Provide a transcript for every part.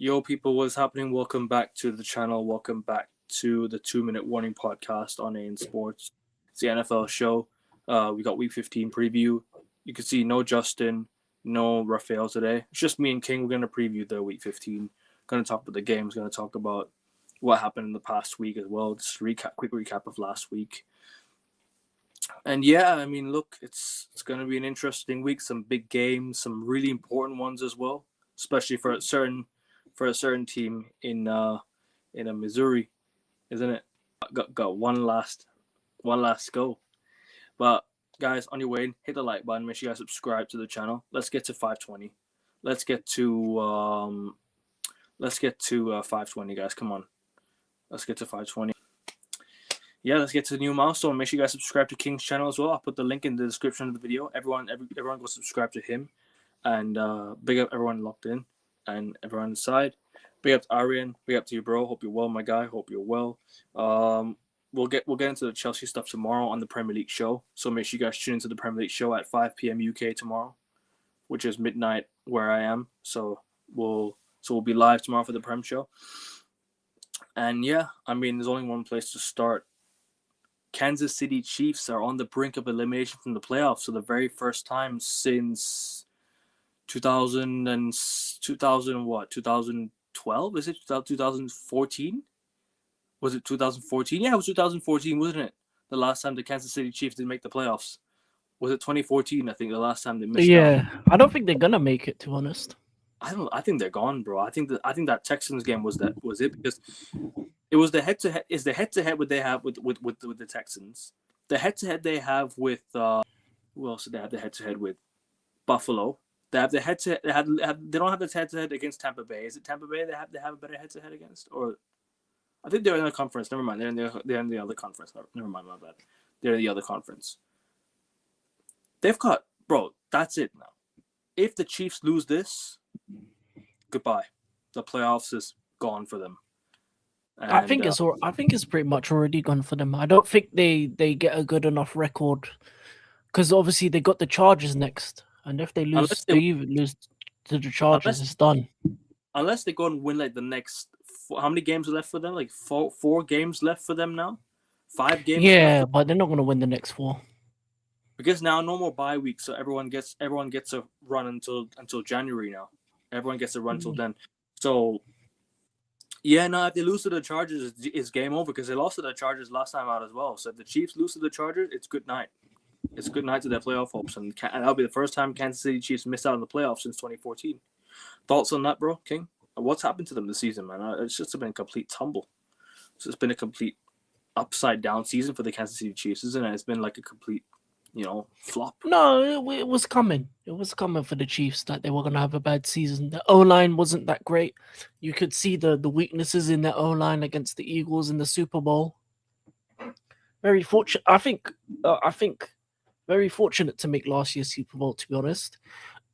Yo, people, what's happening? Welcome back to the channel. Welcome back to the 2 Minute Warning podcast on AN Sports. It's the NFL show. We got Week 15 preview. You can see no Justin, no Raphael today. It's just me and King. We're going to preview the Week 15. Going to talk about the games. Going to talk about what happened in the past week as well. Just quick recap of last week. And yeah, I mean, look, it's going to be an interesting week. Some big games, some really important ones as well, especially for a certain team in Missouri, isn't it? Got one last go. But guys, on your way in, hit the like button. Make sure you guys subscribe to the channel. Let's get to 520. Let's get to 520, guys. Come on, let's get to 520. Yeah, let's get to the new milestone. Make sure you guys subscribe to King's channel as well. I'll put the link in the description of the video. Everyone go subscribe to him, and big up everyone locked in and everyone inside. Big up to Arian. Big up to you, bro. Hope you're well, my guy. Hope you're well. We'll get into the Chelsea stuff tomorrow on the Premier League show. So make sure you guys tune into the Premier League show at 5 p.m. UK tomorrow, which is midnight where I am. So we'll be live tomorrow for the Prem show. And yeah, I mean, there's only one place to start. Kansas City Chiefs are on the brink of elimination from the playoffs for the very first time since 2012? Is it 2014? Was it 2014? Yeah, it was 2014, wasn't it? The last time the Kansas City Chiefs didn't make the playoffs. Was it 2014? I think the last time they missed out. Yeah, I don't think they're gonna make it, to be honest. I think they're gone, bro. I think that Texans game was it because it was the head-to-head. Is the head-to-head what they have with the Texans? The head-to-head they have with who else did they have the head-to-head with? Buffalo. They have the head-to-head. They don't have the head-to-head against Tampa Bay. Is it Tampa Bay they have a better head-to-head against? Or I think they're in the conference. Never mind. They're in the other conference. Never mind, my bad. They're in the other conference. They've got, bro. That's it now. If the Chiefs lose this, goodbye. The playoffs is gone for them. And, I think it's pretty much already gone for them. I don't think they get a good enough record because obviously they got the Chargers next, and if they lose, they even lose to the Chargers, it's done. Unless they go and win like the next, how many games are left for them? Like four games left for them now. 5 games. Yeah, but they're not going to win the next 4 because now no more bye weeks, so everyone gets a run until January now. Everyone gets a run until then. So. Yeah, no, if they lose to the Chargers, it's game over because they lost to the Chargers last time out as well. So if the Chiefs lose to the Chargers, it's good night. It's good night to their playoff hopes. And that'll be the first time Kansas City Chiefs missed out on the playoffs since 2014. Thoughts on that, bro, King? What's happened to them this season, man? It's just been a complete tumble. It's been a complete upside-down season for the Kansas City Chiefs, isn't it? It's been like a complete, flop. No, it was coming. It was coming for the Chiefs that they were going to have a bad season. The O-line wasn't that great. You could see the weaknesses in the O-line against the Eagles in the Super Bowl. Very fortunate. I think very fortunate to make last year's Super Bowl, to be honest.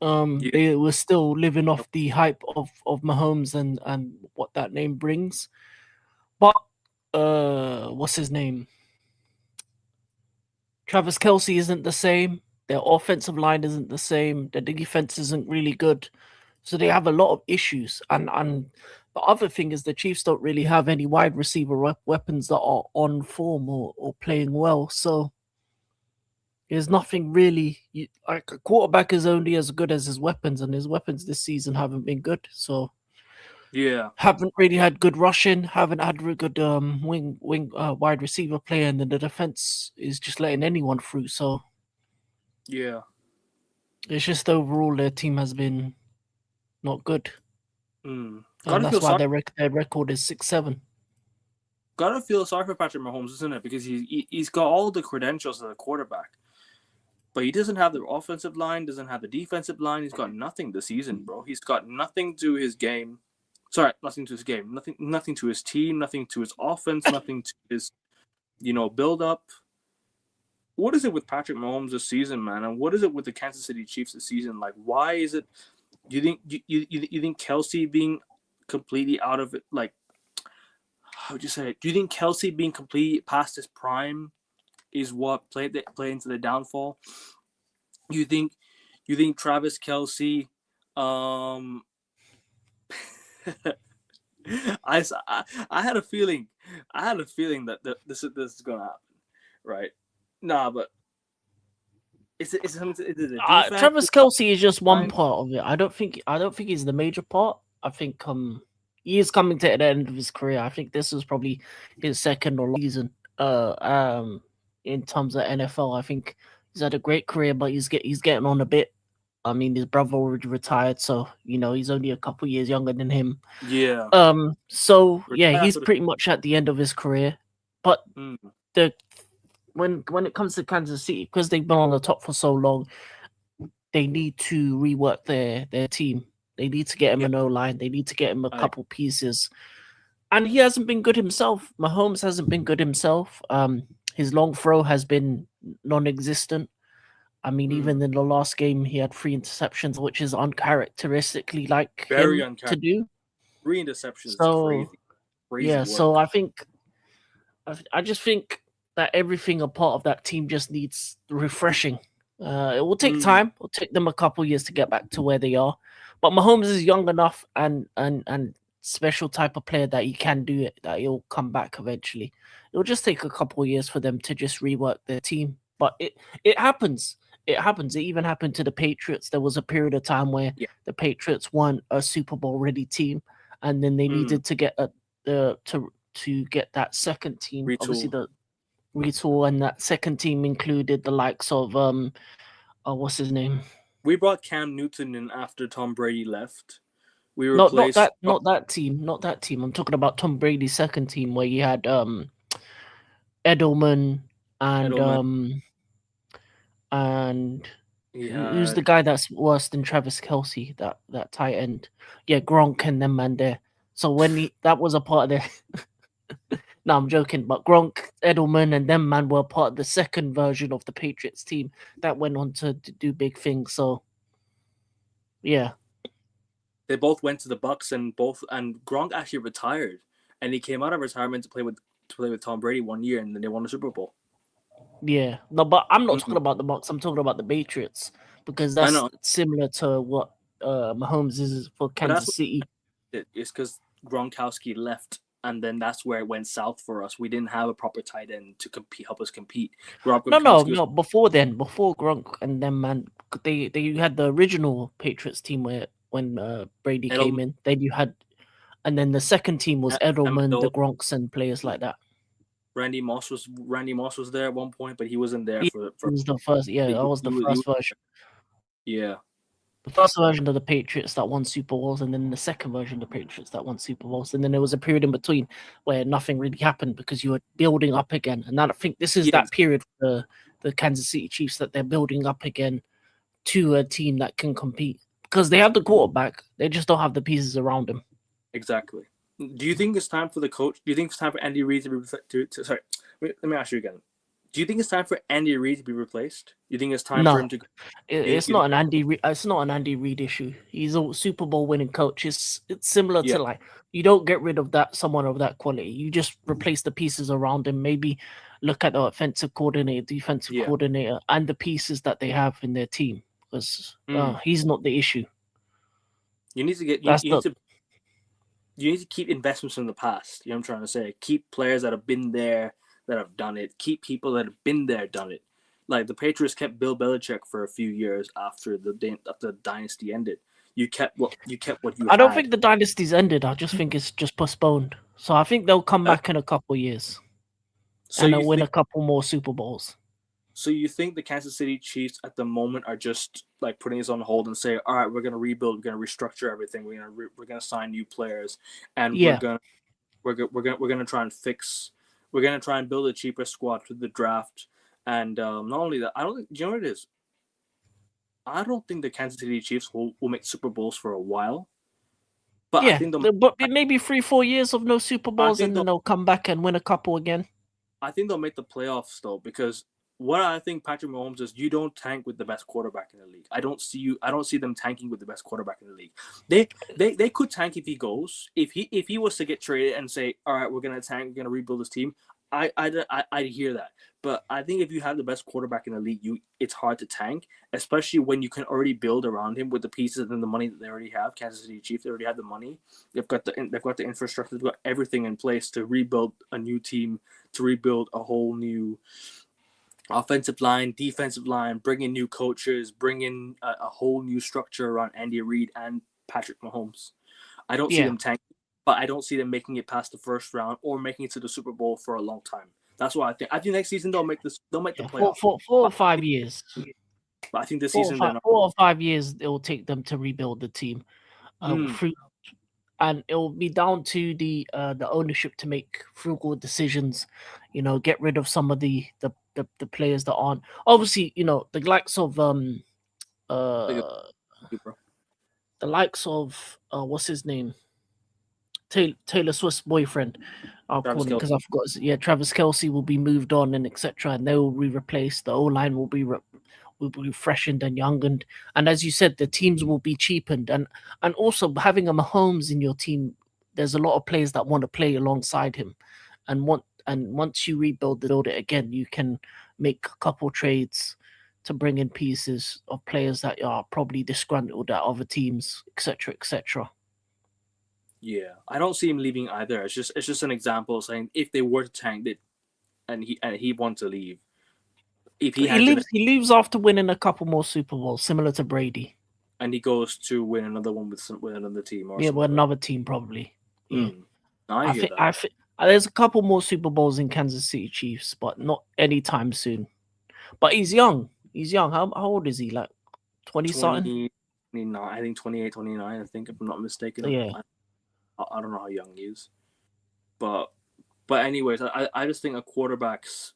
They were still living off the hype of Mahomes and what that name brings. But what's his name? Travis Kelce isn't the same. Their offensive line isn't the same. Their defense isn't really good. So they have a lot of issues. And the other thing is the Chiefs don't really have any wide receiver weapons that are on form or playing well. So there's nothing really. Like a quarterback is only as good as his weapons, and his weapons this season haven't been good. So yeah, haven't really had good rushing, haven't had a good wide receiver play, and then the defense is just letting anyone through. So yeah, it's just overall their team has been not good, and that's why their record is 6-7. Gotta feel sorry for Patrick Mahomes, isn't it? Because he's got all the credentials as a quarterback, but he doesn't have the offensive line, doesn't have the defensive line. He's got nothing this season, bro. He's got nothing to his game. Sorry, nothing to his game. Nothing to his team. Nothing to his offense. Nothing to his, build up. What is it with Patrick Mahomes this season, man? And what is it with the Kansas City Chiefs this season? Like, why is it? You think Kelce being completely out of it? Like, how would you say it? Do you think Kelce being completely past his prime is what played into the downfall? You think Travis Kelce I had a feeling. I had a feeling that this is gonna happen, right? Nah, but is it a defense? Travis Kelsey is just one Line? part of it. I don't think he's the major part. I think he is coming to the end of his career. I think this is probably his second or last season. In terms of NFL, I think he's had a great career, but he's getting on a bit. I mean, his brother already retired, so he's only a couple years younger than him. Yeah. So yeah, Retire he's for the. pretty much at the end of his career. But Mm, the when it comes to Kansas City, because they've been on the top for so long, they need to rework their team. They need to get him yeah. an O line. They need to get him a I, couple pieces. And he hasn't been good himself. Mahomes hasn't been good himself. His long throw has been non-existent. I mean, mm, even in the last game, he had 3 interceptions, which is uncharacteristically like very him to uncharacteristic. do. 3 interceptions is So crazy. Crazy yeah, so work. I just think that everything a part of that team just needs refreshing. It will take Mm, time. It'll take them a couple years to get back to where they are. But Mahomes is young enough and special type of player that he can do it. That he'll come back eventually. It'll just take a couple years for them to just rework their team. But it happens. It happens. It even happened to the Patriots. There was a period of time where yeah. the Patriots won a Super Bowl ready team, and then they Mm, needed to get to get that second team. Obviously, retool. the retool and that second team included the likes of what's his name? We brought Cam Newton in after Tom Brady left. We Not not replaced that not that team, not that team. I'm talking about Tom Brady's second team where you had Edelman and Edelman. and He who's the had. guy that's worse than Travis Kelsey, that tight end? Yeah, Gronk and them man there. So that was a part of the no, I'm joking, but Gronk, Edelman, and them man were part of the second version of the Patriots team that went on to do big things. So yeah, They both went to the Bucks, and Gronk actually retired, and he came out of retirement to play with Tom Brady 1 year, and then they won the Super Bowl. yeah. No, but I'm not talking Mm, about the Bucks. I'm talking about the Patriots because I that's know, similar to what Mahomes is for but that's Kansas City. it's because Gronkowski left, and then that's where it went south for us. We didn't have a proper tight end to help us compete. Rob No, no, Gronkowski was. no. Before then, before Gronk and them man, they had the original Patriots team where when Brady came Edelman, in, then you had, and then the second team was Edelman, the Amendola. Gronks, and players like that. Randy Moss was there at one point, but he wasn't there He for. was the first. Yeah, that was the He was first version. yeah. The first version of the Patriots that won Super Bowls, and then the second version of the Patriots that won Super Bowls, and then there was a period in between where nothing really happened because you were building up again. And I think this is Yeah, that period for the Kansas City Chiefs that they're building up again to a team that can compete because they have the quarterback, they just don't have the pieces around him. exactly. Do you think it's time for the coach? Do you think it's time for Andy Reid to be sorry? Let me ask you again. Do you think it's time for Andy Reid to be replaced? You think it's time for No, him to? it's You not think, an Andy. It's not an Andy Reid issue. He's a Super Bowl winning coach. It's similar yeah. to like you don't get rid of someone of that quality. You just replace the pieces around him. Maybe look at the offensive coordinator, defensive Yeah. coordinator, and the pieces that they have in their team. Because Mm. he's not the issue. You need to get That's the you need to keep investments in the past. You know what I'm trying to say? Keep players that have been there, that have done it. Keep people that have been there, done it. Like the Patriots kept Bill Belichick for a few years after the dynasty ended. You kept what you I don't had. think the dynasty's ended. I just think it's just postponed. So I think they'll come Uh, back in a couple years so and you they'll win think a couple more Super Bowls. so you think the Kansas City Chiefs at the moment are just like putting this on hold and say, all right, we're gonna rebuild, we're gonna restructure everything, we're gonna sign new players, and Yeah, we're gonna try and fix. We're gonna try and build a cheaper squad through the draft, and not only that, I don't think you know what it is. I don't think the Kansas City Chiefs will make Super Bowls for a while, but yeah. But maybe 3-4 years of no Super I Bowls think and then they'll they'll come back and win a couple again. I think they'll make the playoffs though because what I think Patrick Mahomes is you don't tank with the best quarterback in the league. I don't see them tanking with the best quarterback in the league. They could tank if he goes. If he was to get traded and say, all right, we're gonna tank, we're gonna rebuild this team. I hear that, but I think if you have the best quarterback in the league, it's hard to tank, especially when you can already build around him with the pieces and the money that they already have. Kansas City Chiefs, they already have the money. They've got the infrastructure, they've got everything in place to rebuild a new team, to rebuild a whole new offensive line, defensive line, bring in new coaches, bring in a whole new structure around Andy Reid and Patrick Mahomes. I don't see Yeah, them tanking, but I don't see them making it past the first round or making it to the Super Bowl for a long time. That's what I think. I think next season they'll make this. They'll make the yeah, playoff. four or But, 5 years, but I think this season they're not. 4 or 5 years it will take them to rebuild the team. Mm, Through, and it will be down to the ownership to make frugal decisions. Get rid of some of the players that aren't obviously. The likes of like uh a, bro. what's his name, Taylor Swift's boyfriend. I'll Travis call him Kelce. because I forgot. Yeah, Travis Kelsey will be moved on and etc. And they will be replaced. The O line will be freshened and youngened. And as you said, the teams will be cheapened. And also having a Mahomes in your team, there's a lot of players that want to play alongside him, and once you rebuild it again, you can make a couple trades to bring in pieces of players that are probably disgruntled at other teams, etc., etc. Yeah, I don't see him leaving either. It's just an example saying if they were to tank it and he wants to leave, if he He has an leaves. He leaves after winning a couple more Super Bowls, similar to Brady. and he goes to win another one with another team or Yeah, something with like another team probably. that. Yeah, I hear that. I think there's a couple more Super Bowls in Kansas City Chiefs, but not anytime soon. But he's young. He's young. How old is he? Like 20 something? 20, 29, I think 28, 29, I think, if I'm not mistaken. Yeah, I don't know how young he is. But anyways, I just think a quarterback's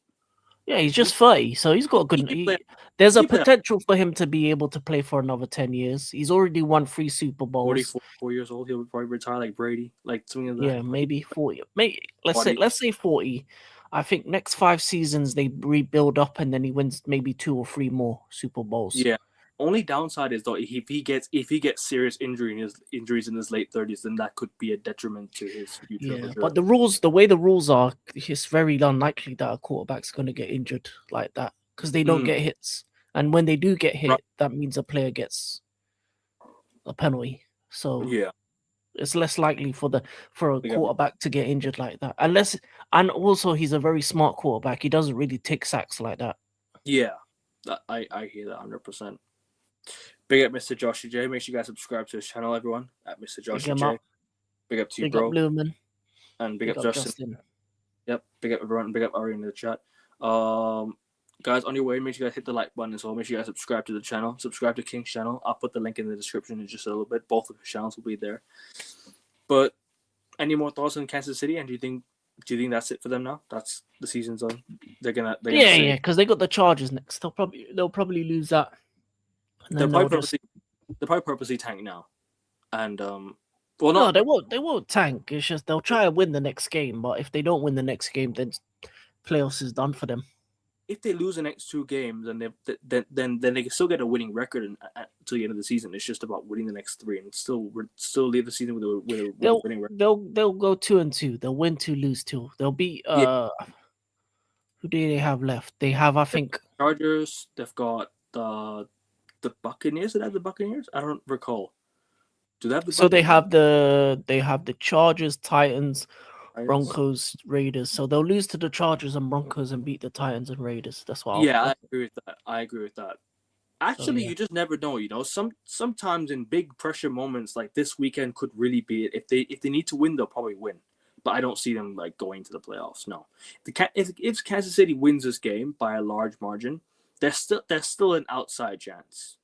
yeah. He's he just 30, so he's got a he good. can play There's he a can play at potential for him to be able to play for another 10 years. He's already won 3 Super Bowls. 44 years old. He'll probably retire like Brady, like something like that. Yeah, maybe 40. Maybe Body. let's say 40. I think next 5 seasons they rebuild up and then he wins maybe 2 or 3 more Super Bowls. Yeah. Only downside is though if he gets serious injuries in his late 30s, then that could be a detriment to his future for Yeah, sure. but the way the rules are, it's very unlikely that a quarterback's going to get injured like that because they don't Mm, get hits. And when they do get right. hit, that means a player gets a penalty. So Yeah. it's less likely for a They got- quarterback to get injured like that. And also he's a very smart quarterback. He doesn't really take sacks like that. Yeah. I hear that 100%. Big up Mr. Joshy J. Make sure you guys subscribe to his channel, everyone, at Mr. Big Joshy him J. up. Big up to you, Big up bro. Lumen. And big Big up up Justin. Justin. Yep. Big up everyone. Big up Ari in the chat. Guys, on your way, make sure you guys hit the like button as well. Make sure you guys subscribe to the channel. Subscribe to King's channel. I'll put the link in the description in just a little bit. Both of his channels will be there. But any more thoughts on Kansas City? And do you think that's it for them now? That's the season's on. They're gonna Yeah, say because they got the Chargers next. They'll probably lose that, and they're then probably they'll just purposely tank now. And well, no, not they won't tank. It's just they'll try to win the next game, but if they don't win the next game, then playoffs is done for them. if they lose the next 2 games, then they can still get a winning record until the end of the season. It's just about winning the next 3 and still leave the season with a winning record. They'll go 2-2. They'll win 2, lose 2. They'll beat Yeah, who do they have left? They have I think Chargers. They've got the Buccaneers. Did they have the Buccaneers? I don't recall. Do they have the so Buccaneers? they have the Chargers, Titans, Titans? Broncos, Raiders. So they'll lose to the Chargers and Broncos and beat the Titans and Raiders. That's what Yeah, I I'll agree with that. so Actually, yeah. you just never know. Sometimes in big pressure moments like this weekend could really be it. If they need to win, they'll probably win. But I don't see them like going to the playoffs. No, if Kansas City wins this game by a large margin, there's still an outside chance.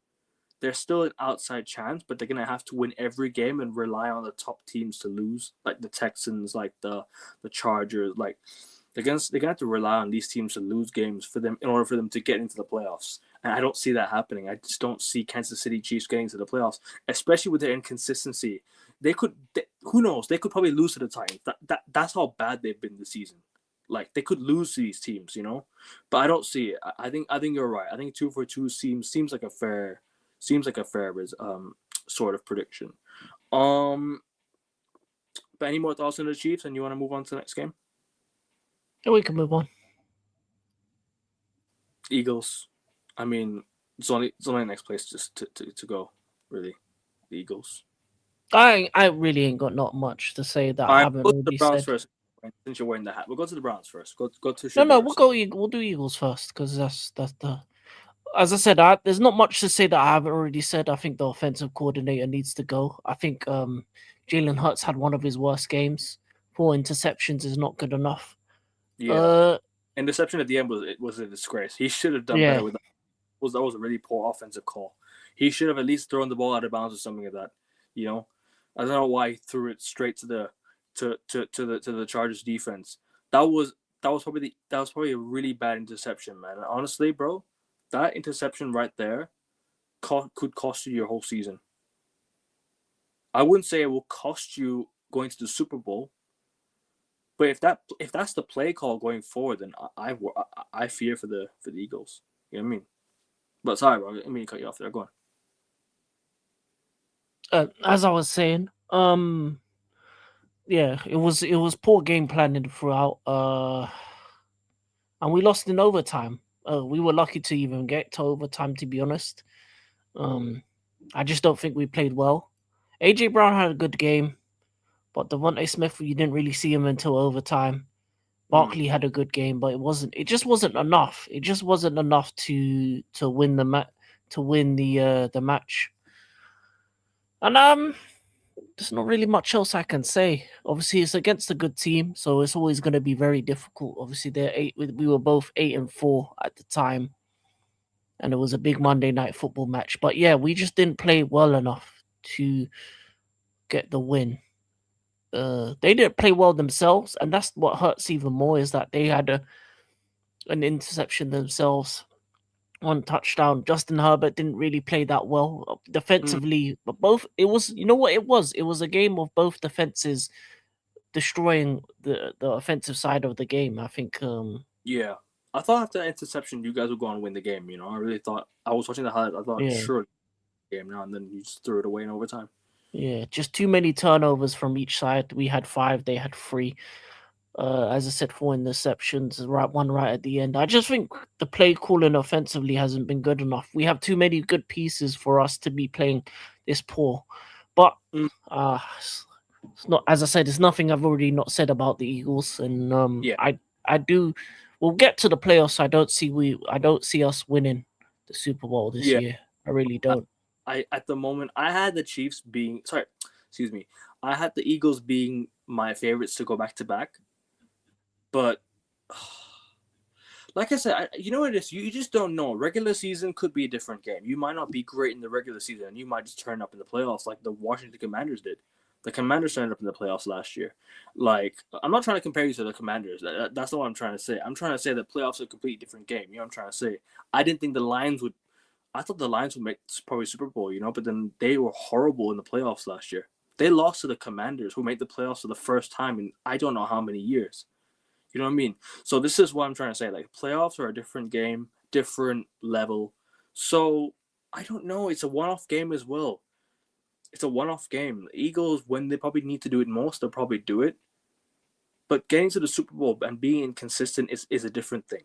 There's still an outside chance, but they're gonna have to win every game and rely on the top teams to lose, like the Texans, like the Chargers, like they're gonna have to rely on these teams to lose games for them in order for them to get into the playoffs. And I don't see that happening. I just don't see Kansas City Chiefs getting to the playoffs, especially with their inconsistency. Who knows? They could probably lose to the Titans. That's how bad they've been this season. Like they could lose to these teams, But I don't see it. I think you're right. I think 2-2 seems like a fair sort of prediction. But any more thoughts on the Chiefs, and you want to move on to the next game? We can move on. Eagles. I mean, it's only the next place just to go. Really, the Eagles. I really ain't got not much to say that All I right, haven't we'll go to the already Browns said. first. Since you're wearing the hat, we'll go to the Browns first. Go to No, Sugar or something. we'll do Eagles first because that's the. As I said, there's not much to say that I haven't already said. I think the offensive coordinator needs to go. I think Jalen Hurts had one of his worst games. 4 interceptions is not good enough. Yeah, Uh, interception at the end was a disgrace. He should have done better yeah, with that. That was a really poor offensive call. He should have at least thrown the ball out of bounds or something like that. You know, I don't know why he threw it straight to the Chargers defense. That was that was probably a really bad interception, man. And honestly, bro, that interception right there could cost you your whole season. I wouldn't say it will cost you going to the Super Bowl, but if that's the play call going forward, then I fear for the Eagles. You know what I mean? But sorry, bro. I mean, cut you off there. Go on. as I was saying, yeah, it was poor game planning throughout. And we lost in overtime. We were lucky to even get to overtime, to be honest. Um, I just don't think we played well. AJ Brown had a good game, but Devontae Smith, you didn't really see him until overtime. Mm. Barkley had a good game, but it just wasn't enough. It just wasn't enough to win the match. And there's not really much else I can say. Obviously, it's against a good team, so it's always going to be very difficult. Obviously, they're eight. We were both 8-4 at the time, and it was a big Monday night football match. But yeah, we just didn't play well enough to get the win. They didn't play well themselves, and that's what hurts even more is that they had an interception themselves, one touchdown. Justin Herbert didn't really play that well Mm. defensively, but both it was you know what it was. It was a game of both defenses destroying the offensive side of the game. I think Yeah. I thought after that interception, you guys would go on and win the game. I really thought. I was watching the highlights. I thought, yeah. sure, game now, and then you just threw it away in overtime. Yeah, just too many turnovers from each side. We had 5, they had 3. As I said, 4 interceptions, one right at the end. I just think the play calling offensively hasn't been good enough. We have too many good pieces for us to be playing this poor. But Mm. it's not, as I said, it's nothing I've already not said about the Eagles, and Yeah. I do. We'll get to the playoffs. I don't see us winning the Super Bowl this Yeah. year. I really don't. I at the moment I had the Chiefs being sorry, excuse me. I had the Eagles being my favorites to go back to back, but like I said, you know what it is. You just don't know. Regular season could be a different game. You might not be great in the regular season, and you might just turn up in the playoffs like the Washington Commanders did. The Commanders turned up in the playoffs last year. Like, I'm not trying to compare you to the Commanders. That's not what I'm trying to say. I'm trying to say that playoffs are a completely different game. You know what I'm trying to say? I didn't think the Lions would. I thought the Lions would make probably Super Bowl, but then they were horrible in the playoffs last year. They lost to the Commanders, who made the playoffs for the first time in I don't know how many years. You know what I mean? So this is what I'm trying to say. Like playoffs are a different game, different level. So I don't know. It's a one-off game as well. It's a one-off game. The Eagles, when they probably need to do it most, they'll probably do it. But getting to the Super Bowl and being inconsistent is a different thing.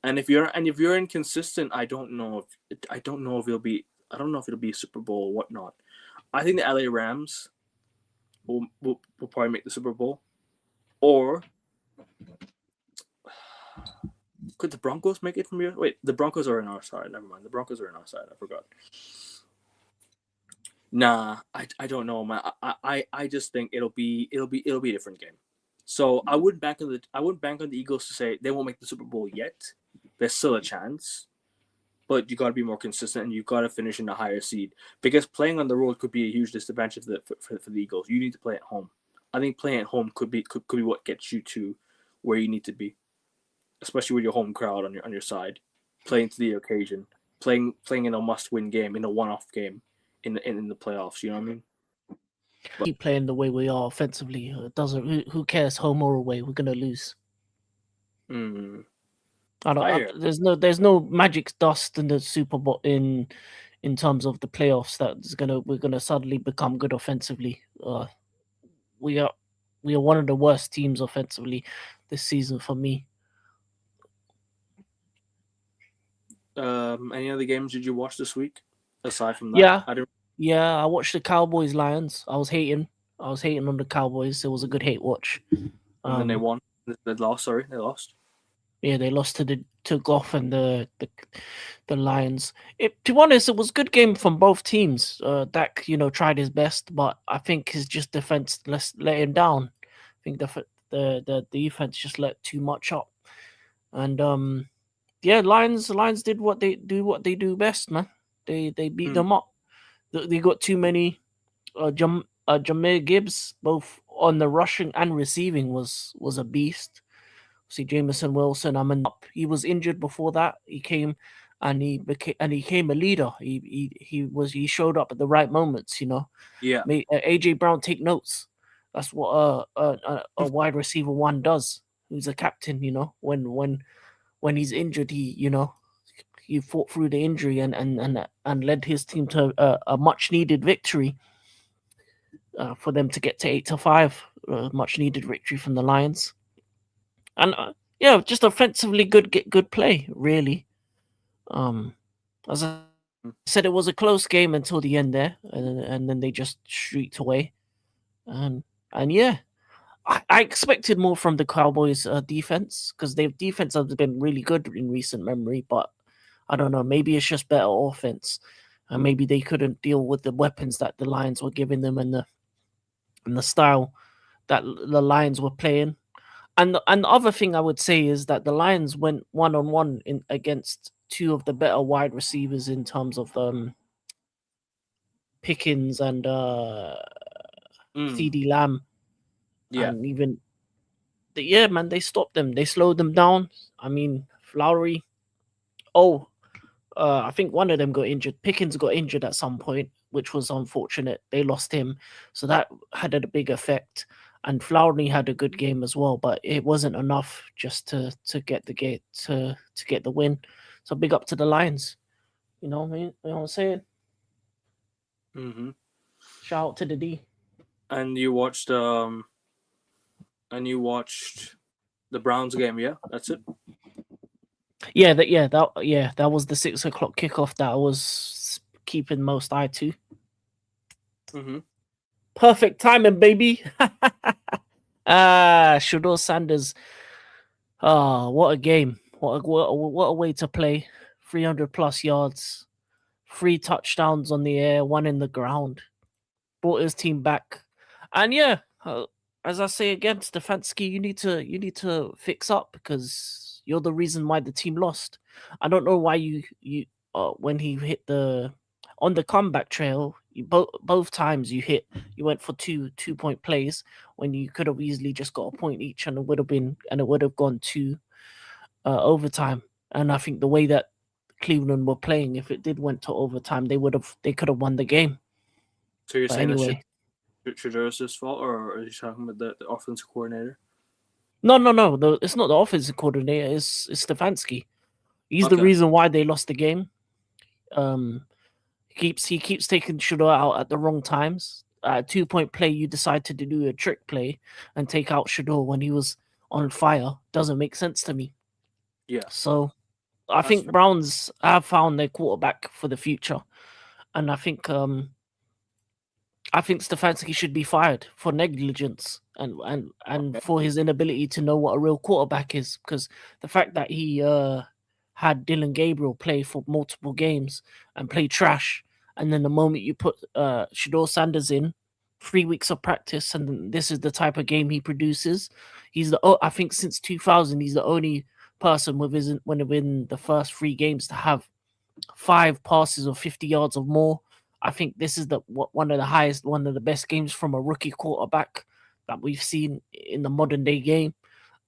And if you're inconsistent, I don't know if it'll be a Super Bowl or whatnot. I think the LA Rams will probably make the Super Bowl, or could the Broncos make it from here? Wait, the Broncos are on our side. Never mind. The Broncos are on our side. I forgot. Nah, I don't know, man. I just think it'll be a different game. So I wouldn't bank on the Eagles to say they won't make the Super Bowl yet. There's still a chance, but you got to be more consistent and you got to finish in a higher seed because playing on the road could be a huge disadvantage for the Eagles. You need to play at home. I think playing at home could be what gets you to where you need to be, especially with your home crowd on your side, playing to the occasion, playing in a must-win game, in a one-off game, in the playoffs. You know what I mean? But, Keep playing the way we are offensively. It doesn't. Who cares, home or away? We're gonna lose. mm, I don't. I hear. There's no magic dust in the Super Bowl in terms of the playoffs that's we're gonna suddenly become good offensively. We are we are one of the worst teams offensively. this season for me. Any other games did you watch this week aside from that? Yeah, I didn't. yeah. I watched the Cowboys Lions. I was hating. I was hating on the Cowboys. It was a good hate watch. And then they Um, won. They lost. Sorry, they lost. yeah, they lost to Goff and the Lions. To be honest, it was a good game from both teams. Dak, tried his best, but I think his just defense let him down. I think the defense just let too much up, and yeah, Lions did what they do best, man. They beat Hmm. them up. They got too many. Jameer Gibbs, both on the rushing and receiving, was a beast. See Jameson Wilson. He was injured before that. He came and he became a leader. He showed up at the right moments. Yeah. Made AJ Brown take notes. That's what a wide receiver one does. Who's a captain. When he's injured, he fought through the injury and led his team to a much needed victory. For them to get to 8-5, much needed victory from the Lions. And yeah, just offensively good play, really. As I said, it was a close game until the end there, and then they just streaked away. And yeah, I expected more from the Cowboys' defense because their defense has been really good in recent memory. But I don't know, maybe it's just better offense, and maybe they couldn't deal with the weapons that the Lions were giving them and the style that the Lions were playing. And the other thing I would say is that the Lions went 1-on-1 in against two of the better wide receivers in terms of Pickens and CD Lamb, Yeah. and even yeah, man, they stopped them. They slowed them down. I mean, Flowery. Oh, I think one of them got injured. Pickens got injured at some point, which was unfortunate. They lost him, so that had a big effect. And Flowery had a good game as well, but it wasn't enough just to get the gate to get the win. So big up to the Lions. You know what I mean? You know what I'm saying? Mm-hmm. Shout out to the D. And you watched the Browns game. Yeah, that's it. That was the 6 o'clock kickoff that I was keeping most eye to. Mm-hmm. Perfect timing, baby. Shador Sanders. What a game. What a way to play. 300 plus yards, 3 touchdowns on the air, 1 in the ground. Brought his team back. And yeah, as I say again, Stefanski, you need to fix up because you're the reason why the team lost. I don't know why you when he hit on the comeback trail, both times you went for 2-point plays when you could have easily just got a point each and it would have gone to overtime. And I think the way that Cleveland were playing, if it did went to overtime, they could have won the game. So you're But saying anyway, that's Shadur's fault, or are you talking about the offensive coordinator? no. It's not the offensive coordinator. It's Stefanski. He's the Okay. reason why they lost the game. He keeps taking Shador out at the wrong times. At a 2-point play, you decide to do a trick play and take out Shador when he was on fire. Doesn't make sense to me. Yeah. So I That's think fair. Browns have found their quarterback for the future, and I think Stefanski should be fired for negligence and Okay. for his inability to know what a real quarterback is. Because the fact that he had Dylan Gabriel play for multiple games and play trash, and then the moment you put Shador Sanders in, 3 weeks of practice, and this is the type of game he produces. I think since 2000, he's the only person within the first 3 games to have 5 passes of 50 yards or more. I think this is one of the best games from a rookie quarterback that we've seen in the modern day game.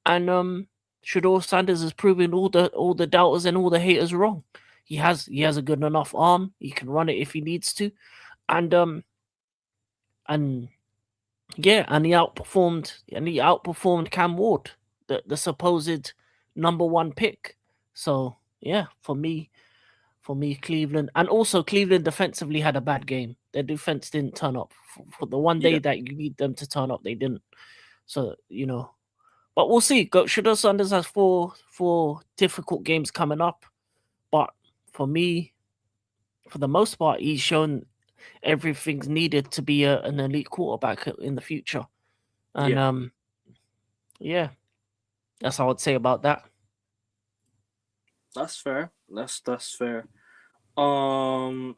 And Shador Sanders has proven all the doubters and all the haters wrong. He has a good enough arm. He can run it if he needs to, and and yeah, and he outperformed Cam Ward, the supposed number 1 pick. So yeah, for me, Cleveland. And also, Cleveland defensively had a bad game. Their defense didn't turn up. For the one day Yeah. that you need them to turn up, they didn't. So, But we'll see. Shadow Sanders has four difficult games coming up. But for me, for the most part, he's shown everything's needed to be an elite quarterback in the future. And Yeah, yeah, that's all I'd say about that. that's fair. That's fair. Um,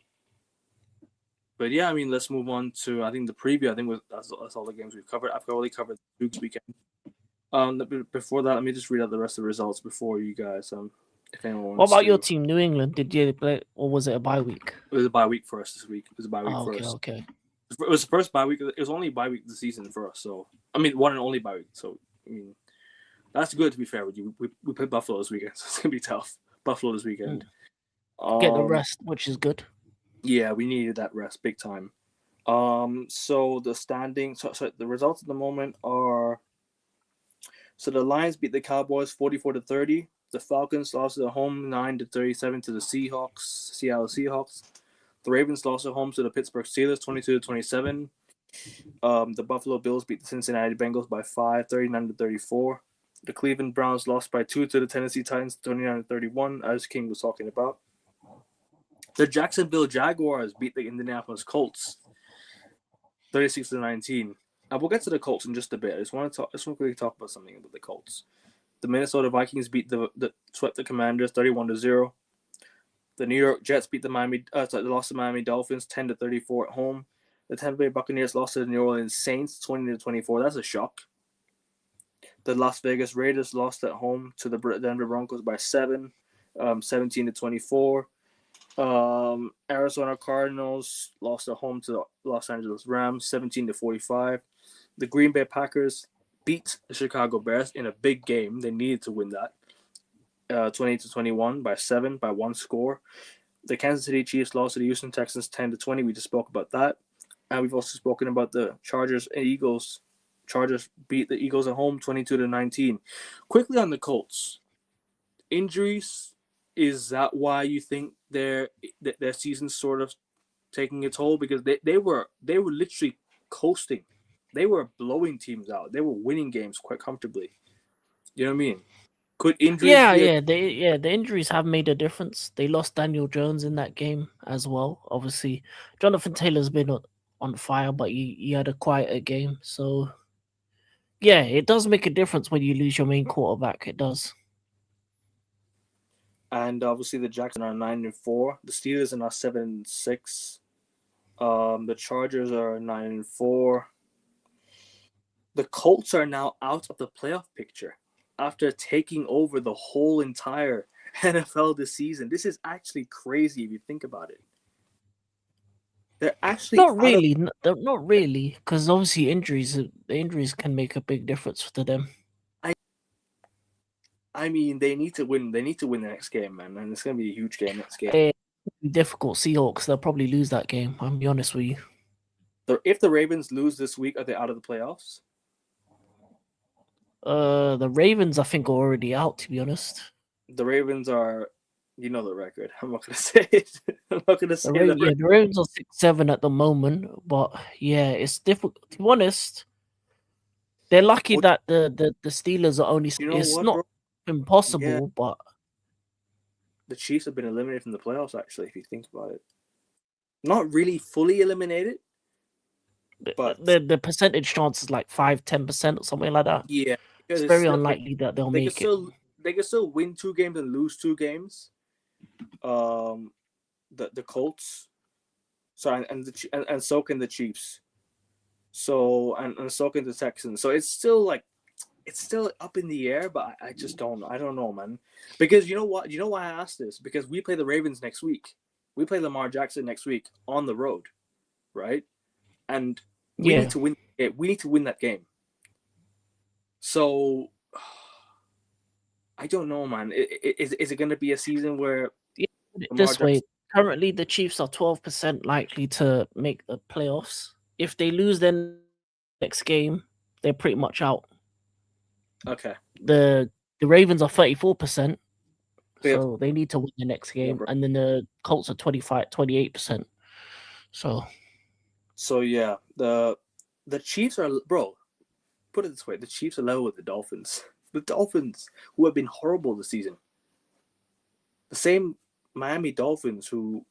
but yeah, I mean, let's move on to I think the preview. I think that's all the games we've covered. I've already covered Duke's weekend. Before that, let me just read out the rest of the results before you guys. If anyone What wants about your to, team, New England? Did you play, or was it a bye week? it was a bye week for us this week. It was a bye week Oh, for okay, us. okay. It was the first bye week. It was only bye week of the season for us. So I mean, one and only bye week. So I mean, that's good to be fair with you. We played Buffalo this weekend, so it's gonna be tough. Buffalo this weekend. Get the rest, which is good. Yeah, we needed that rest big time. So the standing, so the results at the moment are. So the Lions beat the Cowboys 44-30. The Falcons lost at home 9-37 to the Seattle Seahawks. The Ravens lost at home to the Pittsburgh Steelers 22-27. The Buffalo Bills beat the Cincinnati Bengals by 5, 39-34. The Cleveland Browns lost by 2 to the Tennessee Titans 29-31, as King was talking about. The Jacksonville Jaguars beat the Indianapolis Colts 36-19. And we'll get to the Colts in just a bit. I just want to quickly talk about something about the Colts. The Minnesota Vikings swept the Commanders 31-0. The New York Jets beat they lost to Miami Dolphins 10-34 at home. The Tampa Bay Buccaneers lost to the New Orleans Saints 20-24. That's a shock. The Las Vegas Raiders lost at home to the Denver Broncos by 7, 17-24. Arizona Cardinals lost at home to the Los Angeles Rams 17-45. The Green Bay Packers beat the Chicago Bears in a big game. They needed to win that. 20-21 by 7 by one score. The Kansas City Chiefs lost to the Houston Texans 10-20. We just spoke about that. And we've also spoken about the Chargers and Eagles. Chargers beat the Eagles at home 22-19. Quickly on the Colts. Injuries, is that why you think their season's sort of taking a toll? Because they were literally coasting. They were blowing teams out. They were winning games quite comfortably. You know what I mean? Could injuries be the injuries have made a difference. They lost Daniel Jones in that game as well. Obviously, Jonathan Taylor's been on fire, but he had a quieter game. So yeah, it does make a difference when you lose your main quarterback. It does. And obviously the Jacksons are 9-4. The Steelers are now 7-6. The Chargers are 9-4. The Colts are now out of the playoff picture after taking over the whole entire NFL this season. This is actually crazy if you think about it. They're actually Not really, not really, because obviously the injuries can make a big difference to them. I mean, they need to win. They need to win the next game, man, and it's going to be a huge game next game. Difficult Seahawks. They'll probably lose that game. I'll be honest with you. If the Ravens lose this week, are they out of the playoffs? The Ravens, I think, are already out. To be honest, the Ravens are. You know the record. I'm not going to say it. I'm not going to say that. Yeah, the Ravens are 6-7 at the moment, but yeah, it's difficult. To be honest, they're lucky that the Steelers are only. You know it's what, not bro? impossible, Yeah. but The Chiefs have been eliminated from the playoffs. Actually, if you think about it, not really fully eliminated, but the percentage chance is like 5-10% or something like that. yeah, it's very unlikely that they'll make it. They can still win 2 games and lose 2 games. The Colts, and so can the Chiefs. So and so can the Texans. So it's still up in the air, but I just don't. I don't know, man. Because you know what? You know why I asked this? Because we play the Ravens next week. We play Lamar Jackson next week on the road, right? And we need to win. We need to win that game. So I don't know, man. Is it going to be a season where this way? Currently, the Chiefs are 12% likely to make the playoffs. If they lose their next game, they're pretty much out. Okay. The Ravens are 34%, so they need to win the next game, and then the Colts are 28%. So yeah, the Chiefs are, bro. put it this way: the Chiefs are level with the Dolphins. The Dolphins, who have been horrible this season. The same Miami Dolphins who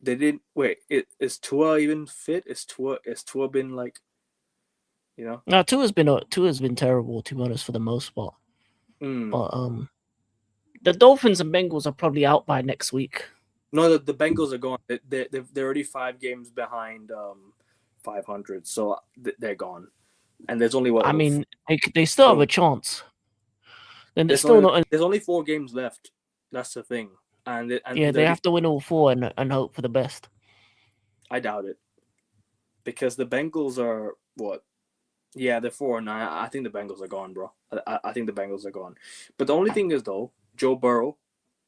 they didn't wait. Is Tua even fit? Is Tua been like, you know? Now Tua's been terrible, to be honest, for the most part. But the Dolphins and Bengals are probably out by next week. No, the Bengals are gone. They're already 5 games behind 500, so they're gone. And there's only what? I mean, they still have a chance. And it's still not. There's only 4 games left. That's the thing. And They have to win all 4 and hope for the best. I doubt it, because the Bengals are what? Yeah, they're 4-9. I think the Bengals are gone, bro. I think the Bengals are gone. But the only thing is though, Joe Burrow,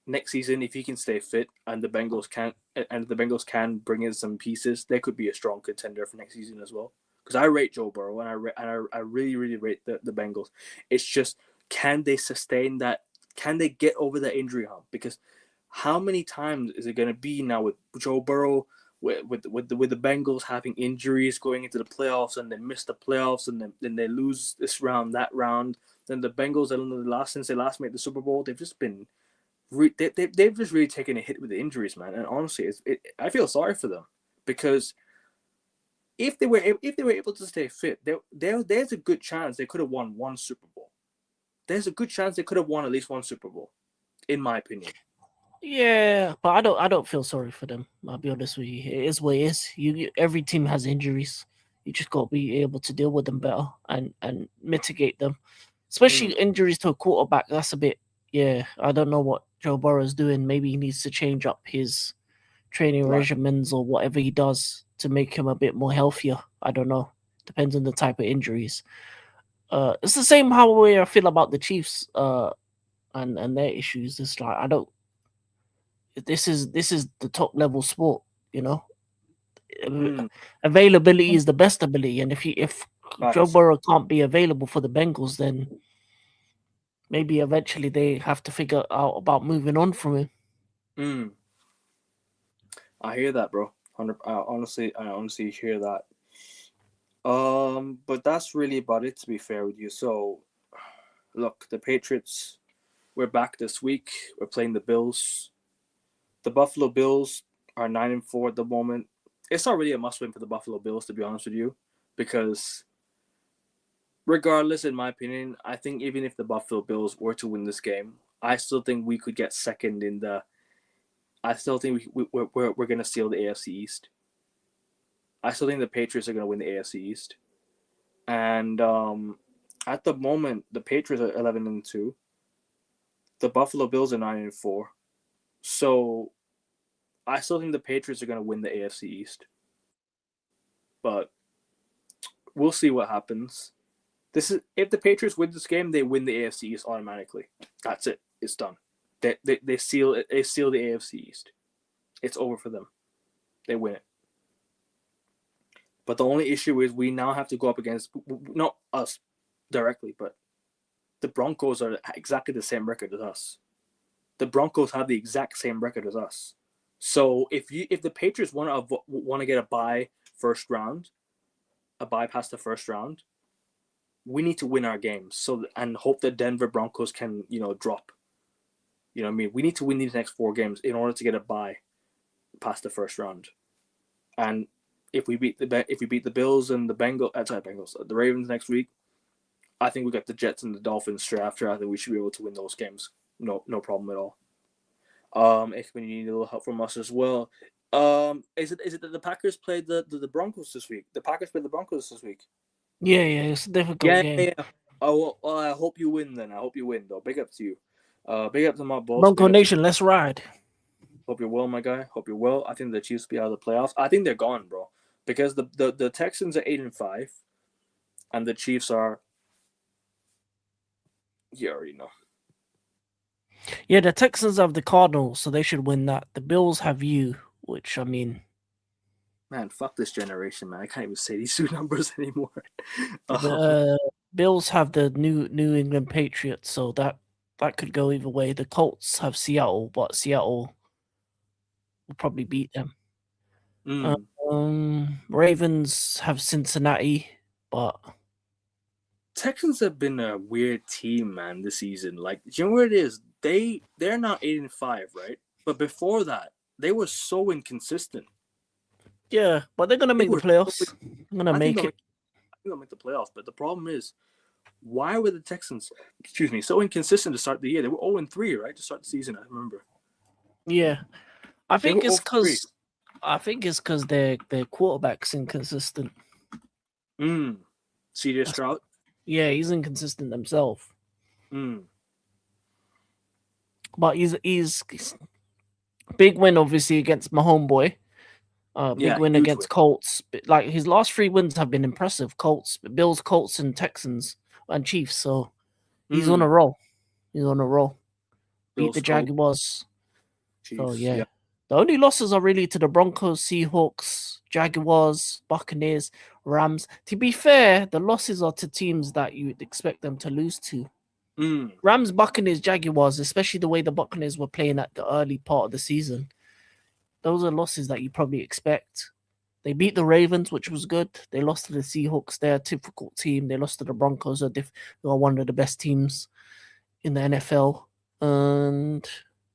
next season, if he can stay fit and the Bengals can bring in some pieces, they could be a strong contender for next season as well. Because I rate Joe Burrow and I really really rate the Bengals. It's just, can they sustain that? Can they get over that injury hump? Because how many times is it going to be now with Joe Burrow, with the Bengals having injuries going into the playoffs, and they miss the playoffs, and then they lose this round, that round. Then the Bengals, since they last made the Super Bowl, they've just been they've just really taken a hit with the injuries, man. And honestly, I feel sorry for them, because if they were able to stay fit, there's a good chance they could have won one Super Bowl. There's a good chance they could have won at least one Super Bowl, in my opinion. Yeah, but I don't feel sorry for them. I'll be honest with you. It is what it is. Every team has injuries. You just got to be able to deal with them better and mitigate them. Especially injuries to a quarterback. That's a bit. Yeah, I don't know what Joe Burrow's doing. Maybe he needs to change up his training regimens or whatever he does to make him a bit more healthier. I don't know. Depends on the type of injuries. It's the same way I feel about the Chiefs and their issues. It's like I don't. This is the top level sport, you know. Availability is the best ability, and if Joe Burrow can't be available for the Bengals, then maybe eventually they have to figure out about moving on from him. I hear that, bro. I honestly hear that. But that's really about it, to be fair with you. So, look, the Patriots, we're back this week. We're playing the Bills. The Buffalo Bills are 9-4 at the moment. It's not really a must-win for the Buffalo Bills, to be honest with you, because regardless, in my opinion, I think even if the Buffalo Bills were to win this game, I still think we could get second in the. I still think we're going to steal the AFC East. I still think the Patriots are going to win the AFC East, and at the moment, the Patriots are 11-2. The Buffalo Bills are 9-4. So I still think the Patriots are going to win the AFC East, but we'll see what happens. If the Patriots win this game, they win the AFC East automatically. That's it. It's done. They seal it. They seal the AFC East. It's over for them. They win it. But the only issue is we now have to go up against, not us directly, but the Broncos are exactly the same record as us. The Broncos have the exact same record as us. So if the Patriots want to get a bye first round, a bye past the first round, we need to win our games and hope that Denver Broncos can drop. You know what I mean? We need to win these next 4 games in order to get a bye past the first round. And if we beat the Bills and the Ravens next week, I think we got the Jets and the Dolphins straight after. I think we should be able to win those games. No problem at all. If we need a little help from us as well. Is it that the Packers played the Broncos this week? The Packers played the Broncos this week. Yeah, it's a difficult game. Yeah. Oh, well, I hope you win then. I hope you win, though. Big up to you. Big up to my boss. Bronco Nation, let's ride. Hope you're well, my guy. Hope you're well. I think the Chiefs will be out of the playoffs. I think they're gone, bro. Because the Texans are 8-5, and the Chiefs are. You already know. Yeah, the Texans have the Cardinals, so they should win that. The Bills have you, which I mean. Man, fuck this generation, man. I can't even say these 2 numbers anymore. The Bills have the New England Patriots, so that could go either way. The Colts have Seattle, but Seattle will probably beat them. Ravens have Cincinnati, but Texans have been a weird team, man, this season. Like, do you know what it is? They're now 8-5, right? But before that, they were so inconsistent. Yeah, but they're gonna They make the were. playoffs. They're gonna I think make they'll it. make, I think they'll make the playoffs. But the problem is, why were the Texans, excuse me, so inconsistent to start the year? They were 0-3, right, to start the season. I remember Yeah, I they were think it's 0-3. because their quarterback's inconsistent. CJ That's, Stroud. yeah, he's inconsistent himself. Mm. But he's big win obviously against my homeboy. Big Yeah, win huge win. against Colts. Like his last 3 wins have been impressive. Bills, Colts, and Texans and Chiefs. So he's on a roll. He's on a roll. Beat Bills, the Colts, Jaguars. So Chiefs. yeah. Yeah. The only losses are really to the Broncos, Seahawks, Jaguars, Buccaneers, Rams. To be fair, the losses are to teams that you'd expect them to lose to. Mm. Rams, Buccaneers, Jaguars, especially the way the Buccaneers were playing at the early part of the season. Those are losses that you probably expect. They beat the Ravens, which was good. They lost to the Seahawks. They're a difficult team. They lost to the Broncos, who are one of the best teams in the NFL. And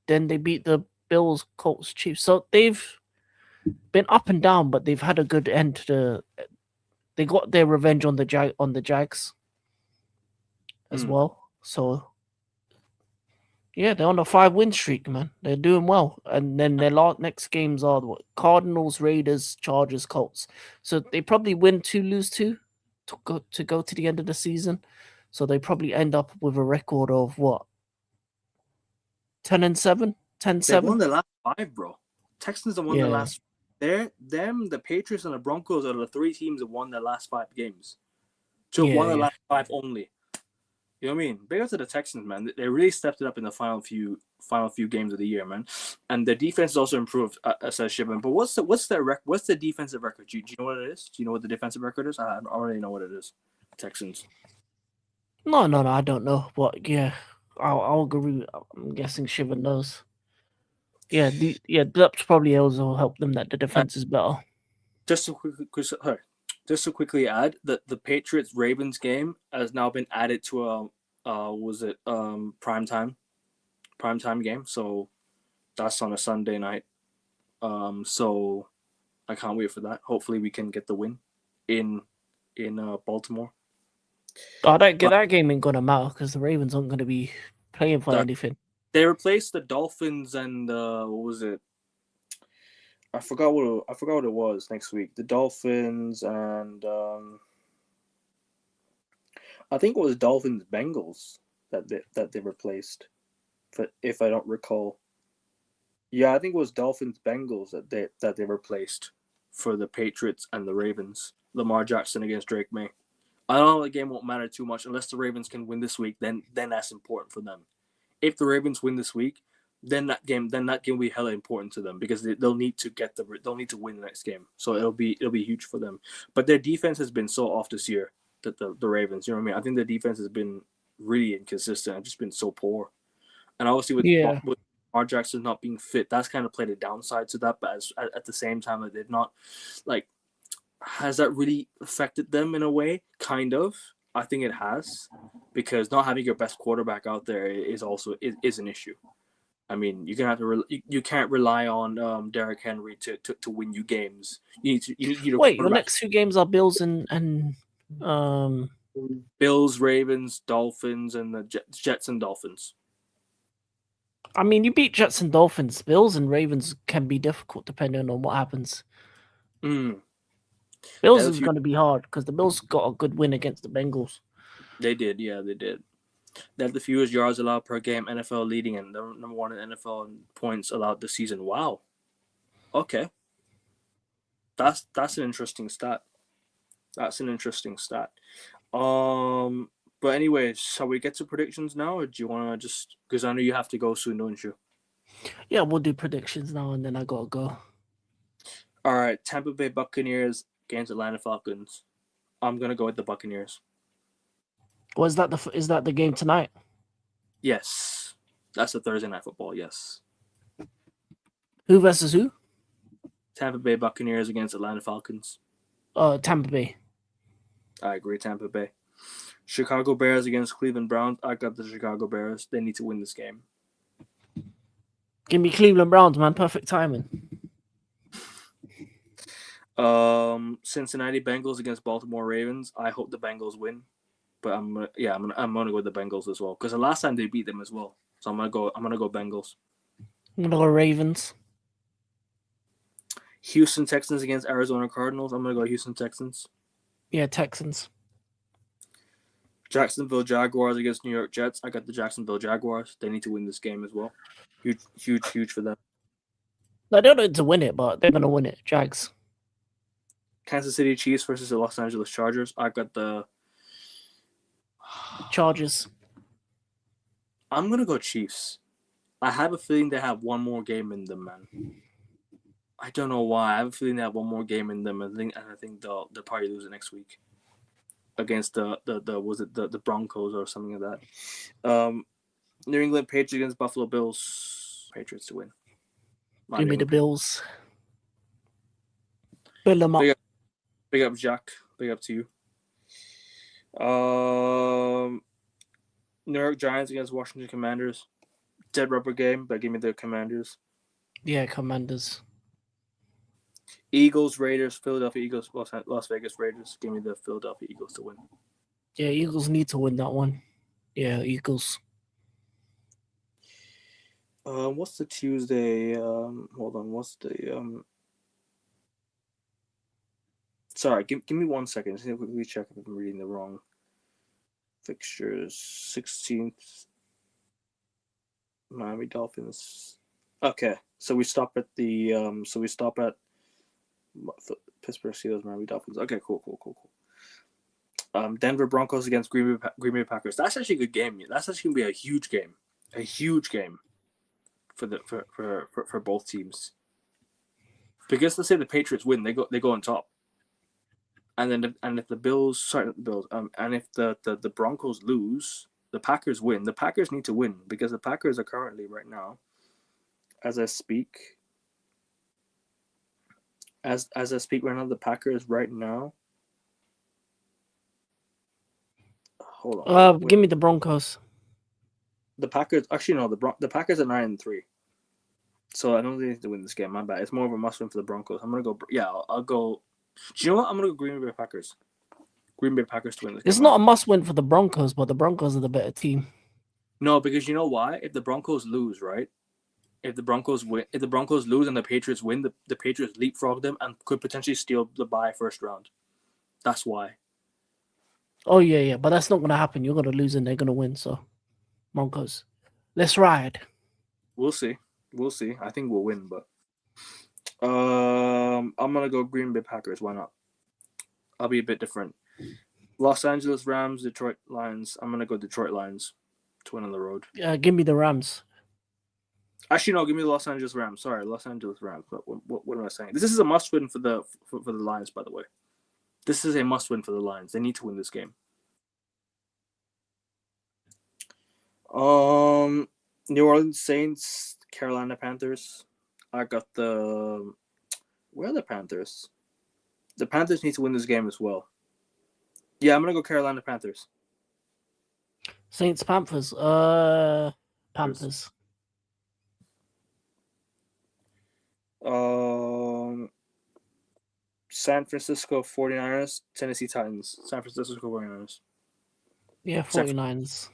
then they beat the Bills, Colts, Chiefs. So they've been up and down, but they've had a good end to. They got their revenge on the Jags as well. So yeah, they're on a 5-win streak, man. They're doing well. And then their next games are the Cardinals, Raiders, Chargers, Colts. So they probably win 2, lose 2 to go to the end of the season. So they probably end up with a record of what? 10-7? They won 10-7? the last 5, bro. Texans have won the Yeah. last. The Patriots, and the Broncos are the 3 teams that won their last 5 games. To have won the Yeah. last 5 only. You know what I mean? Big up to the Texans, man. They really stepped it up in the final few games of the year, man. And their defense has also improved, says Shipman. But what's the defensive record? Do you know what it is? Do you know what the defensive record is? I already know what it is. Texans. No, I don't know. But yeah, I'll agree. I'm guessing Shiva knows. Yeah, that's probably also help them that the defense is better. Just to quickly add that the Patriots Ravens game has now been added to a primetime game. So that's on a Sunday night. So I can't wait for that. Hopefully we can get the win in Baltimore. Oh, that game ain't gonna matter because the Ravens aren't gonna be playing for anything. They replaced the Dolphins and what was it? I forgot what it was next week. The Dolphins and I think it was Dolphins Bengals that they replaced. If I don't recall. Yeah, I think it was Dolphins Bengals that they replaced for the Patriots and the Ravens. Lamar Jackson against Drake May. I know the game won't matter too much unless the Ravens can win this week. Then that's important for them. If the Ravens win this week, then that game will be hella important to them because they'll need to win the next game. So it'll be huge for them. But their defense has been so off this year, that the Ravens, you know what I mean? I think their defense has been really inconsistent and just been so poor. And obviously with Lamar Jackson not being fit, that's kind of played a downside to that. But at the same time, that they've not, like, has that really affected them in a way? Kind of. I think it has, because not having your best quarterback out there is also is an issue. I mean, you're gonna have to you can't rely on Derrick Henry to win you games. You need Wait, your next 2 games are Bills and Bills, Ravens, Dolphins, and the Jets and Dolphins. I mean, you beat Jets and Dolphins. Bills and Ravens can be difficult depending on what happens. Bills is going to be hard because the Bills got a good win against the Bengals. They did, yeah, they did. They had the fewest yards allowed per game, NFL leading, and the number 1 in NFL in points allowed this season. Wow. Okay. That's an interesting stat. But anyways, shall we get to predictions now, or do you want to just, because I know you have to go soon, don't you? Yeah, we'll do predictions now, and then I gotta go. All right, Tampa Bay Buccaneers against Atlanta Falcons. I'm gonna go with the Buccaneers. Was that is that the game tonight? Yes, that's the Thursday night football. Yes. Who versus who? Tampa Bay Buccaneers against Atlanta Falcons. Tampa Bay. I agree, Tampa Bay. Chicago Bears against Cleveland Browns. I got the Chicago Bears. They need to win this game. Give me Cleveland Browns, man. Perfect timing. Cincinnati Bengals against Baltimore Ravens. I hope the Bengals win, but I'm gonna go with the Bengals as well because the last time they beat them as well. So I'm gonna go Bengals. I'm gonna go Ravens. Houston Texans against Arizona Cardinals. I'm gonna go Houston Texans. Yeah, Texans. Jacksonville Jaguars against New York Jets. I got the Jacksonville Jaguars. They need to win this game as well. Huge for them. They don't need to win it, but they're gonna win it. Jags. Kansas City Chiefs versus the Los Angeles Chargers. I got the Chargers. I'm gonna go Chiefs. I have a feeling they have one more game in them, man. I don't know why. I have a feeling they have one more game in them. I think they'll probably lose it next week against the Broncos or something like that. New England Patriots against Buffalo Bills. Patriots to win. Give me the Bills. Bill them up. Big up, Jack. Big up to you. New York Giants against Washington Commanders. Dead rubber game, but give me the Commanders. Yeah, Commanders. Eagles, Raiders, Philadelphia Eagles, Las Vegas Raiders. Give me the Philadelphia Eagles to win. Yeah, Eagles need to win that one. Yeah, Eagles. What's the Tuesday? Hold on. What's the Sorry, give me 1 second. Just quickly check if I'm reading the wrong fixtures. 16th, Miami Dolphins. Okay, so we stop at the Pittsburgh Steelers, Miami Dolphins. Okay, cool. Denver Broncos against Green Bay Packers. That's actually a good game. That's actually gonna be a huge game for both teams. Because let's say the Patriots win, they go on top. And if the Bills, and if the Broncos lose, the Packers win. The Packers need to win because the Packers are currently right now, as I speak right now, the Packers right now. Hold on. Give me the Broncos. The Packers actually no. The Packers are 9-3. So I don't think they need to win this game. My bad. It's more of a must win for the Broncos. I'm gonna go. Yeah, I'll go. Do you know what? I'm gonna go Green Bay Packers. Green Bay Packers to win this game. It's not a must win for the Broncos, but the Broncos are the better team. No, because you know why? If the Broncos lose, right? If the Broncos lose and the Patriots win, the Patriots leapfrog them and could potentially steal the bye first round. That's why. Oh yeah, but that's not gonna happen. You're gonna lose and they're gonna win. So, Broncos, let's ride. We'll see. I think we'll win, but I'm gonna go Green Bay Packers. Why not? I'll be a bit different. Los Angeles Rams, Detroit Lions. I'm gonna go Detroit Lions to win on the road. Give me the Rams. Actually, no. Give me the Los Angeles Rams. Sorry, Los Angeles Rams. But what am I saying? This is a must-win for the Lions, by the way. This is a must-win for the Lions. They need to win this game. New Orleans Saints, Carolina Panthers. I got the. Where are the Panthers? The Panthers need to win this game as well. Yeah, I'm gonna go Carolina Panthers. Saints, Panthers. Panthers. San Francisco 49ers, Tennessee Titans. San Francisco 49ers. Yeah, 49ers.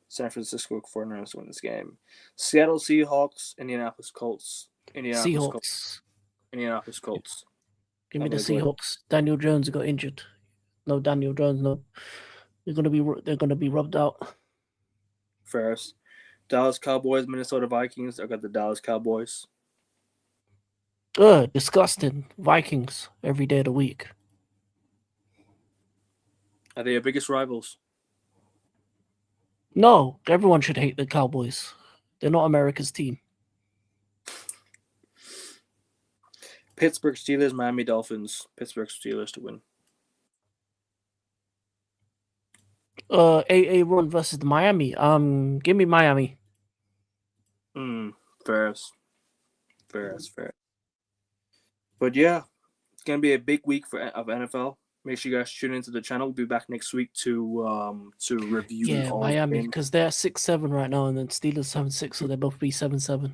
San Francisco 49ers win this game. Seattle Seahawks, Indianapolis Colts. Seahawks. Indianapolis Colts. Give me the Seahawks. Daniel Jones got injured. No, Daniel Jones. No, they're gonna be rubbed out. Ferris. Dallas Cowboys, Minnesota Vikings. I got the Dallas Cowboys. Disgusting. Vikings every day of the week. Are they your biggest rivals? No, everyone should hate the Cowboys. They're not America's team. Pittsburgh Steelers, Miami Dolphins. Pittsburgh Steelers to win. AA run versus Miami. Give me Miami. Ferris. But yeah, it's gonna be a big week of NFL. Make sure you guys tune into the channel. We'll be back next week to review all Miami, games. because they're 6-7 right now, and then Steelers 7-6, so they'll both be 7-7.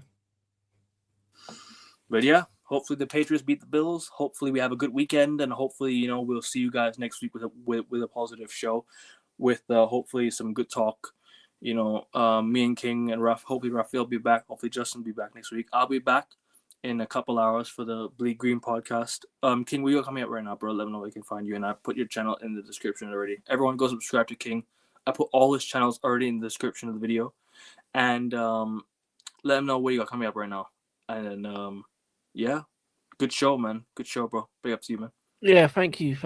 But yeah, hopefully the Patriots beat the Bills. Hopefully we have a good weekend, and hopefully we'll see you guys next week with a positive show, with hopefully some good talk. Me and King and Ruff. Hopefully Raphael will be back. Hopefully Justin will be back next week. I'll be back in a couple hours for the Bleed Green podcast. King, we are coming up right now, bro. Let me know where I can find you, and I put your channel in the description already. Everyone go subscribe to King. I put all his channels already in the description of the video, and let him know what you got coming up right now. And then yeah, good show, man. Good show, bro. Big up to you, man. Yeah, thank you.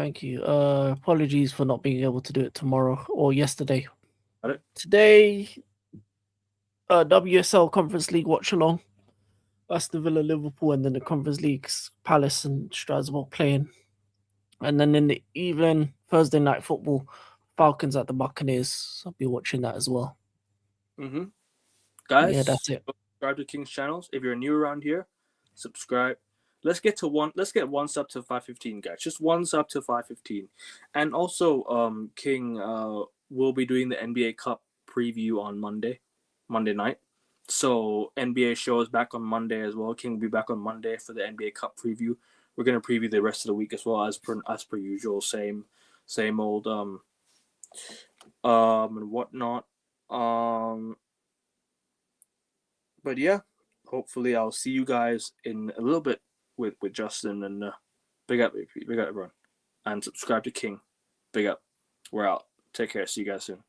Apologies for not being able to do it tomorrow or yesterday. Got it? Today, WSL Conference League watch along. Aston Villa, Liverpool, and then the Conference Leagues, Palace and Strasbourg playing. And then in the evening, Thursday night football, Falcons at the Buccaneers. I'll be watching that as well. Guys, yeah, that's it. Subscribe to King's channels. If you're new around here, subscribe. Let's get one sub to 515, guys. Just one sub to 515. And also, King will be doing the NBA Cup preview on Monday night. So NBA show is back on Monday as well. King will be back on Monday for the NBA Cup preview. We're gonna preview the rest of the week as well, as per usual. Same old and whatnot. But yeah, hopefully I'll see you guys in a little bit with Justin, and big up everyone, and subscribe to King. Big up. We're out. Take care. See you guys soon.